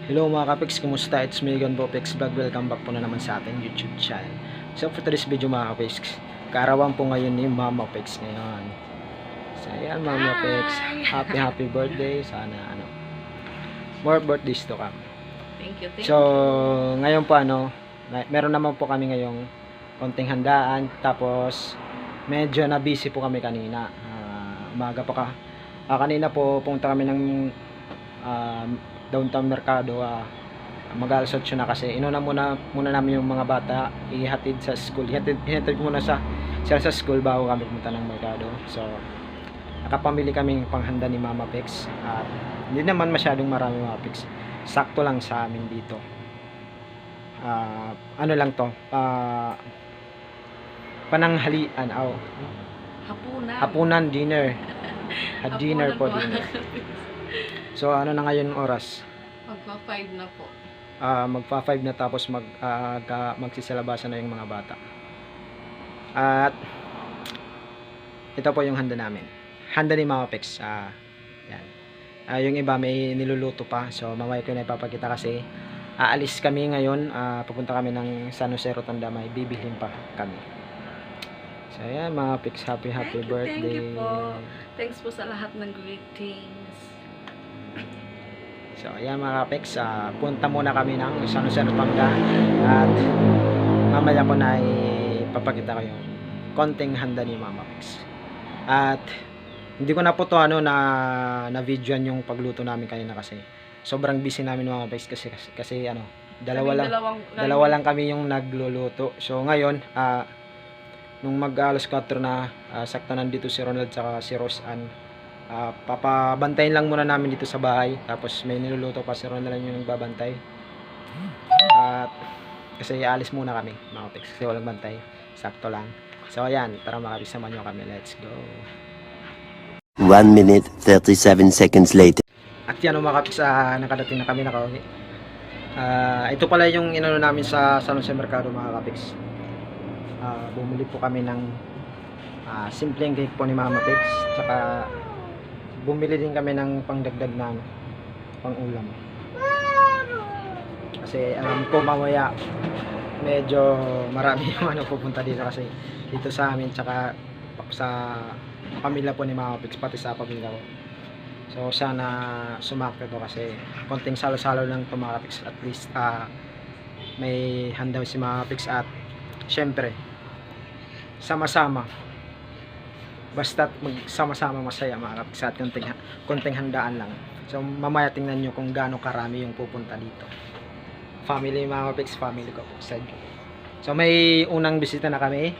Hello mga kapiks, kumusta? It's me again, Bopix Vlog. Welcome back po na naman sa ating YouTube channel. So for today's video mga kapiks, kaarawan po ngayon ni Mama Pix ngayon. So ayan Mama Pix, happy birthday. Sana more birthdays to come. Thank you. So ngayon po meron naman po kami ngayong konting handaan. Tapos medyo na busy po kami kanina. Umaga pa kanina po pumunta kami ng downtown Mercado. Mag-alas 8 na kasi inuna muna namin yung mga bata ihatid sa school. Ihatid muna sila sa school bago kami pumunta ng Mercado. So nakapamili kaming panghanda ni Mama Pix at hindi naman masyadong marami mga Pix. Sakto lang sa amin dito. Ano lang to? Pananghalian. Hapunan dinner. Dinner po dinner. So ano na ngayon oras? Magpa-5 na po. Magpa-5 na tapos magsisilabasan na yung mga bata. At ito po yung handa namin. Handa ni Mama Pix. Yan. Yung iba may niluluto pa. So mamaya ko na ipapakita kasi aalis kami ngayon. Pupunta kami ng San Jose Rotonda. May bibilhin pa kami. So ayan Mama Pix, happy birthday. Thank you po. Thanks po sa lahat ng greetings. So ayan mga kapex, punta muna kami ng San Jose Rotonda at mamaya ko na ipapakita ko yung konting handa ni Mama Pex. At hindi ko na po to na videoan yung pagluto namin kanina kasi sobrang busy namin Mama Pex kasi dalawa lang kami yung nagluluto. So ngayon nung mag-alas 4 na sakto nandito si Ronald saka si Roseanne. Papabantayin lang muna namin dito sa bahay. Tapos may niluluto pa si Ronald yung nagbabantay. At kasi alis muna kami mga Pex kasi walang bantay. Sakto lang. So ayan, tara makabisama nyo kami. Let's go. 1 minute 37 seconds later. At yan mga Pex, nakadating na kami nakauwi. Ito pala yung inano namin sa San Jose Mercado mga Pex. Bumili po kami ng simpleng cake po ni Mama Pex. Tsaka bumili din kami ng pangdagdag na pang-ulam. Kasi alam ko mamaya medyo marami yung pupunta dito kasi dito sa amin tsaka sa pamilya po ni Mama Pix pati sa pamilya ko. So sana sumakto to kasi konting salo-salo lang to Mama Pix, at least may handa si Mama Pix at syempre sama-sama. Basta magsama-sama masaya mga Pix at konting handaan lang. So mamaya tingnan nyo kung gaano karami yung pupunta dito. Family Mama Pix, family ko po. So may unang bisita na kami.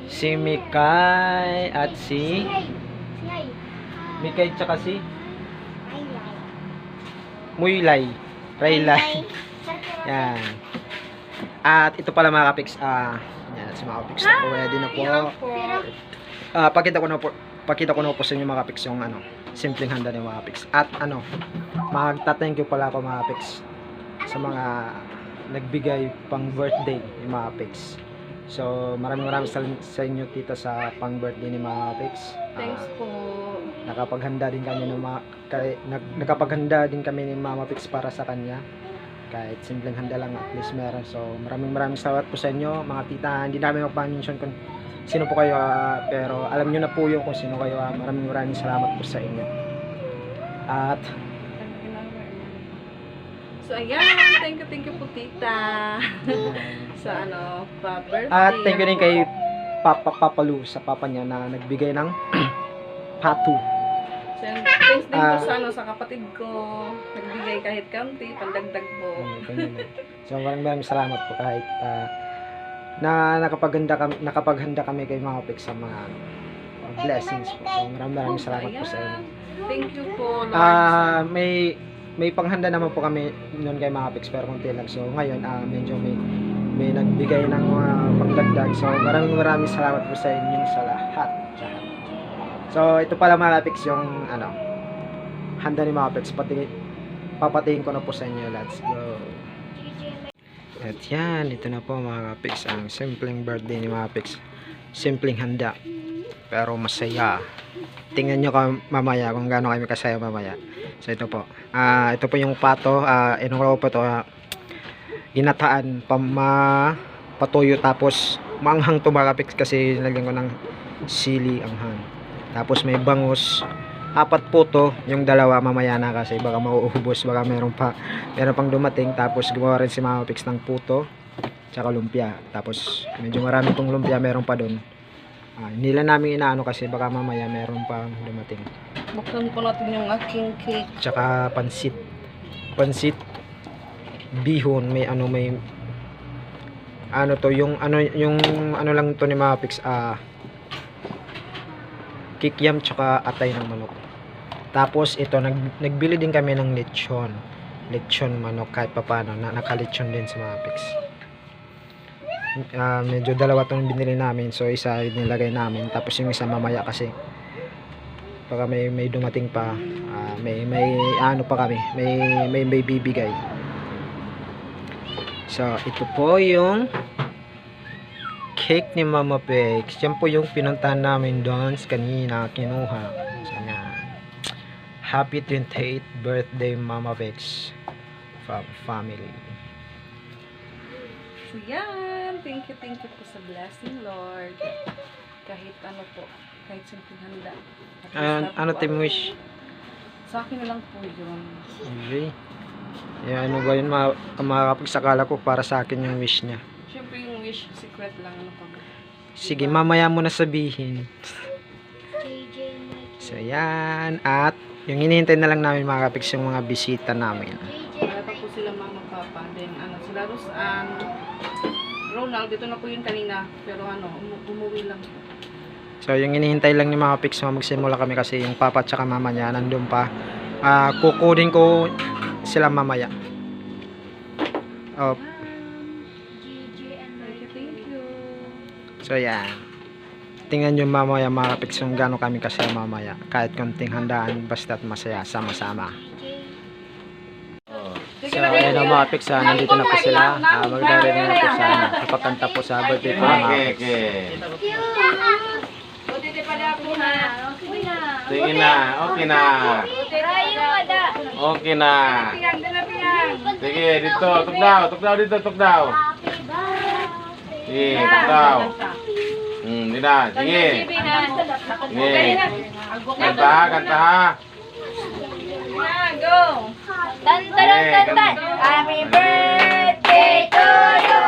Si Mikay at si Mikay tsaka si Muylay. Raylay. Yan. At ito pala mga Pix, yan si Mama Pix. Ready na po. Pakita ko na po sa inyo mga Pix yung simpleng handa ni mga Pix. At magta-thank you pala ako mga Pix sa mga nagbigay pang birthday ni mga Pix. So maraming sa inyo tita sa pang birthday ni mga Pix. Thanks po. Nakapaghanda din kami ni Mama Pix para sa kanya. Kahit simpleng handa lang at least meron. So maraming salamat po sa inyo mga tita. Hindi namin magpa-mention kung sino po kayo, pero alam nyo na po yung kung sino kayo. Maraming salamat po sa inyo. At so ayan, thank you po tita. Sa pa-birthday. At thank you din kay Papa Lu sa papa niya na nagbigay ng patu. So, thanks din po sa kapatid ko. Nagbigay kahit kaunti, pandagdag po. So maraming salamat po kahit na nakapaghanda kami kay Mama Pix sa mga blessings po. So maraming salamat po sa inyo. Thank you po Lord. May panghanda naman po kami noon kay Mama Pix pero konti lang. So ngayon medyo may nagbigay ng mga pangdagdag. So maraming salamat po sa inyo sa lahat. So ito pala Mama Pix yung handa ni Mama Pix. Papatingin ko na po sa inyo. Let's go. At yan, ito na po mga Pix, ang simpleng birthday ni Mama Pix. Simpleng handa. pero masaya. Tingnan nyo mamaya kung gaano kami kasaya mamaya. So ito po. Ito po yung pato. Inukraw po ito. Ginataan. Patuyo tapos maanghang to mga kapiks kasi nilagyan ko ng sili anghang. Tapos may bangus. 4 po to. Yung dalawa mamaya na kasi baka mauubos. Baka meron pang dumating. Tapos gumawa rin si Mama Pix ng puto. Tsaka lumpia. Tapos medyo marami pong lumpia. Meron pa dun. Hindi lang namin inaano kasi baka mamaya meron pang dumating. Buksan po natin yung aking cake. Tsaka pansit. Pansit. Bihon. May ano to yung ano lang to ni Mama Pix, kikiam tsaka atay ng manok. Tapos ito nagbili din kami ng lechon manok kahit papaano na nakalechon din sa Mama Pix. Medyo dalawa tong binili namin, so isa nilagay namin tapos yung isa mamaya kasi baka may dumating pa, may ano pa kami, may bibigay. So, ito po yung cake ni Mama Pix. Yan po yung pinuntahan namin doon kanina, kinuha. So, yan. Happy 28th birthday, Mama Pix. From family. So yan, thank you po sa blessing, Lord. Kahit ano po, kahit simpleng handa. Ano team wish? Sa akin na lang po yun. Okay. Ano ba yun, makapagsakala ko para sa akin yung wish niya. Siyempre yung wish, secret lang. Ano pa ba? Sige, mamaya mo na sabihin. So, yan. At, yung hinihintay na lang namin mga kapiks yung mga bisita namin. Wala pa po sila mama, papa. Then, sila Rosan, Ronald, dito na po yun kanina. Pero umuwi lang po. So, yung hinihintay lang ni mga kapiks magsimula kami kasi yung papa at saka mama niya nandun pa. Kukunin ko sila mamaya. Thank you. So yan. Tingnan nyo mamaya mga kapiks kung gaano kami kasaya mamaya. Kahit konting handaan basta't masaya sama-sama. So ayan ang mga kapiks, nandito na po sila. Magdarinig na po sa kapakanta po sa birthday po ng mga kapiks. Sige na, okay na. Okay na. Sige, dito, tuk daw dito, tuk daw. Sige, tuk daw. Di na, sige. Sige. Kanta ha. Go! Happy birthday to you.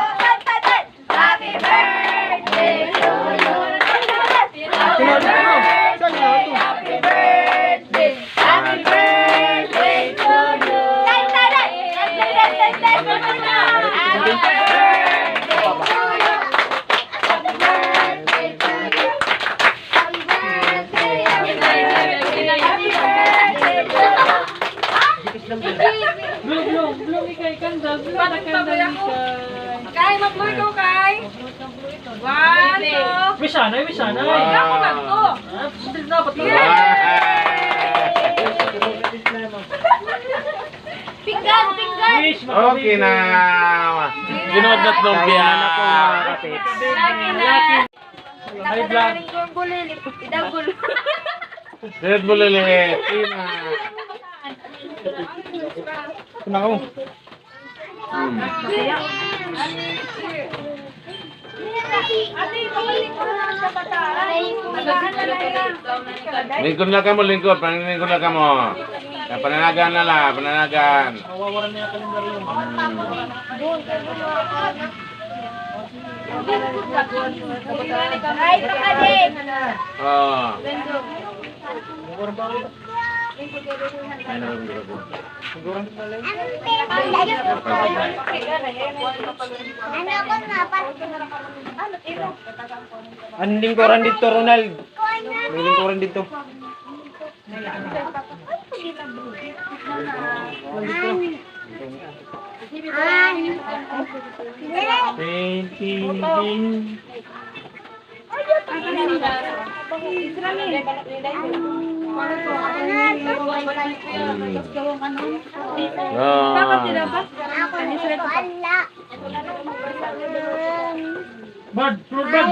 Happy birthday to you. Happy birthday. Happy birthday. Happy birthday to you. Happy Kay, mag-blow ikaw, Kay. 1, 2. Misanay. Ako na to. Dapat Pinggan. Okay na. Ginodot lumpia. High blood. Red bulilit. Kunako. Lingkod lang ka mo, lingkod. Panlingkod lang ka mo. Pananagan na lang, pananagan. Mawawalan na yung kalendaryo. Oh. Ang lingkuran dito, Ronald. May lingkuran dito. Bird, fruit bird.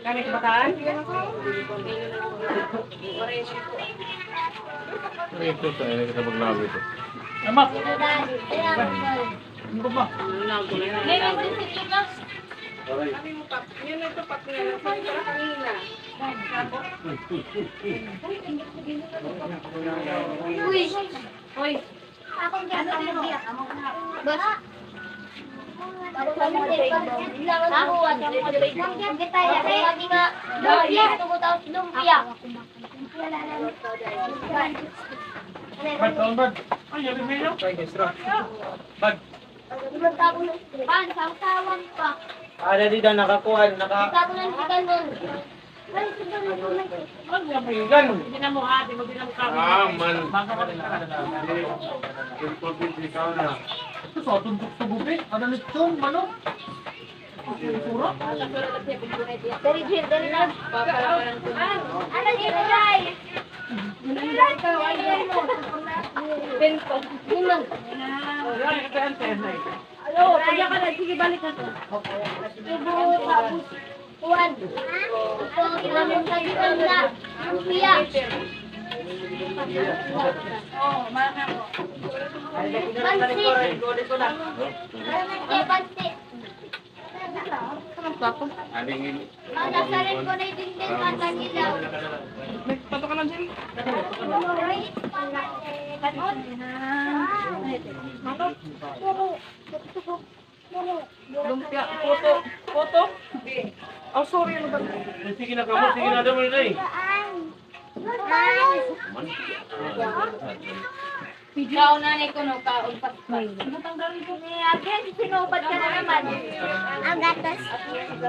Kami kabataan? Ito sa ini kita maglago ito. Amak, Ngayon, ano ba? dito ka. Kami mo pa. Yun ito pa. Para kanina. Uy. Uy. Akong gano'n mo. Boss. Bad, taon bad. Ay, yabi melo. Bad. Ada di daw nakakuha, naka... Ano yung pinggan? Hindi na mo ate, hindi na mo kami. Man. Baka pa rin Ikaw na. Ito sa tundok sa gubi. Ano nito? Ano? Sura? Dari Jill, dari na. Ano dito, guys? Bento. Limang. Alo, pagya ka na. Sige, balik na to. Ibu, tapos. Juan. Ito, ilang sabi ko na. Lumpia. Pansit. Aling ini. Nasarin ko na yung dingding at ilaw. Pato ka lang, Jim. Lumpia. Foto. Foto? Oh, sorry. Ano ba? Sige na kamu, sige na damo na eh. Ikaw na ni ko no kaon pa. Natanggalin ko ni Agnes, sinubad ka na naman. Ang gatas.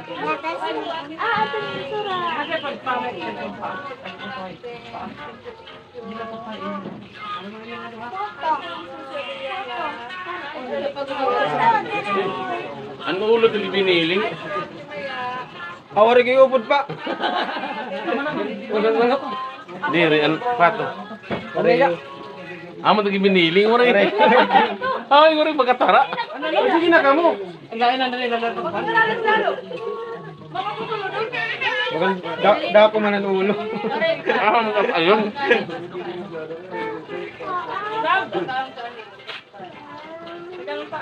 Gatas ni. Ito yung sura. Kasi pagpawag ka ng pa. Ano ulo dili biniling? Awari kayo upod pa. Diri an pato. Amo tagi biniling ora ito. Ay, ora magkatara. Sige na kamo. Ang lain na nila lalo. Dako man ang ulo. Ayun. Ganun pa.